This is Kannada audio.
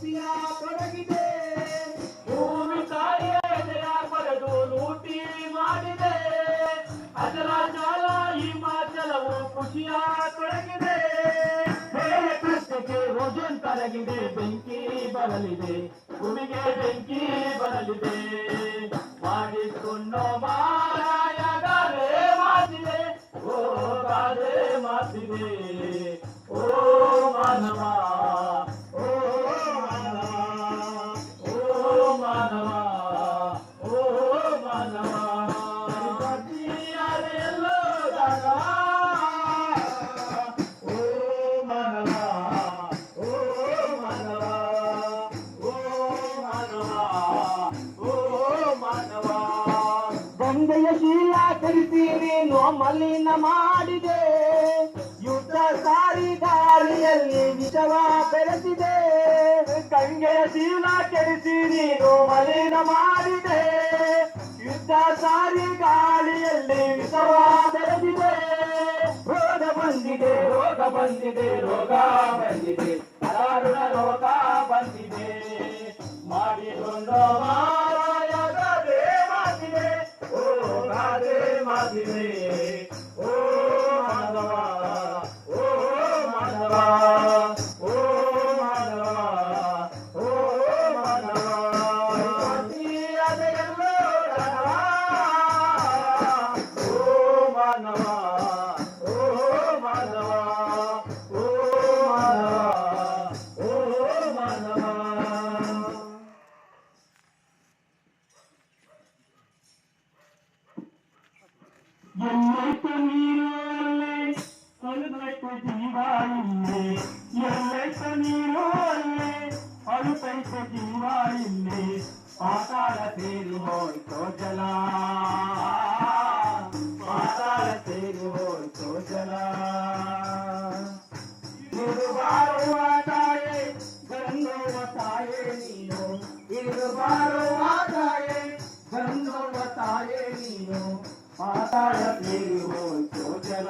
ಖುಷಿಯ ತೊಡಗಿದೆ. ಭೂಮಿ ತಾಯಿಯೇ ಜಯ ಪಡೆದು ಲೂಟಿ ಮಾಡಿದೆ. ಅಚಲ ಜಾಲ ಹಿಮಾಚಲವು ಖುಷಿಯ ತೊಡಗಿದೆ. ಬೇರೆ ಕೃಷ್ಣಕ್ಕೆ ರೋಜನ್ ಕರಗಿದೆ. ಬೆಂಕಿ ಬರಲಿದೆ, ಭೂಮಿಗೆ ಬೆಂಕಿ ಬರಲಿದೆ. ಮಾಡಿಕೊಂಡು ಮಾರಾಯ ಗಾದೆ ಮಾತಿದೆ, ಓ ಗಾದೆ ಮಾತಿದೆ. ಓ ಮಾನವ, ಓ ಮಾನವ, ಓ ಮಾನವ, ಓ ಮಾನವ. ಎಲ್ಲೋ ಜಾಗ, ಓ ಮಾನವ, ಓ ಮಾನವ, ಓ ಮಾನವ, ಓ ಮಾನವ. ಗಂಗೆಯ ಶೀಲ ಕರಿಸಿ ನೀನು ಮಲಿನ ಮಾಡಿದೆ. ಯುದ್ಧ ಸಾರಿ ದಾರಿಯಲ್ಲಿ ವಿಷವ ಬೆಳೆಸಿದೆ. ಗಂಗೆಯ ಶೀಲ ಕೆಡಿಸಿ ನೀನು ಮಲಿನ ಮಾಡಿದೆ. ಯುದ್ಧ ಸಾರಿ ಗಾಳಿಯಲ್ಲಿ ವಿಷವ ಬೆಳೆಸಿದೆ. ರೋಗ ಬಂದಿದೆ, ರೋಗ ಬಂದಿದೆ, ರೋಗ ಬಂದಿದೆ, ದಾರುಣ ರೋಗ ಬಂದಿದೆ. ಮಾಡಿಕೊಂಡು ಮಾರಾಯ ಗಾದೆ ಮಾತಿದೆ, ಓ ಗಾದೆ ಮಾತಿದೆ. ಓ ಮಾನವ, ಓ ಮಾನವ, ಓ ಮಾನವ, ಓ ಮಾನವ. ಎಲ್ಲೋ ಜಾಗ, ಓ ಮಾನವ, ಓ ಮಾನವ, ಓ ಮಾನವ, ಓ ಮಾನವ. ಎಲ್ಲೈತೆ ನೀರು ಅಲ್ಲಿ, ಅಳುತ್ತೈತೆ ಜೀವ ಇಲ್ಲಿ. ಎಲ್ಲೈತೆ ನೀರು ಅಲ್ಲಿ, ಅಳುತ್ತೈತೆ ಜೀವ ಇಲ್ಲಿ. ಪಾತಾಳ ಸೇರಿ ಹೋಯ್ತೋ ಜಲ, ಪಾತಾಳ ಸೇರಿ ಹೋಯ್ತೋ ಜಲ. ಇಳಿದು ಬಾರುವ ತಾಯೇ, ಗಂಗವ್ವ ತಾಯೇ ನೀನು. ಇಳಿದು ಬಾರುವ ತಾಯೇ, ಗಂಗವ್ವ ತಾಯೇ ನೀನು. ಪಾತಾಳ ಸೇರಿ ಹೋಯ್ತೋ ಜಲ.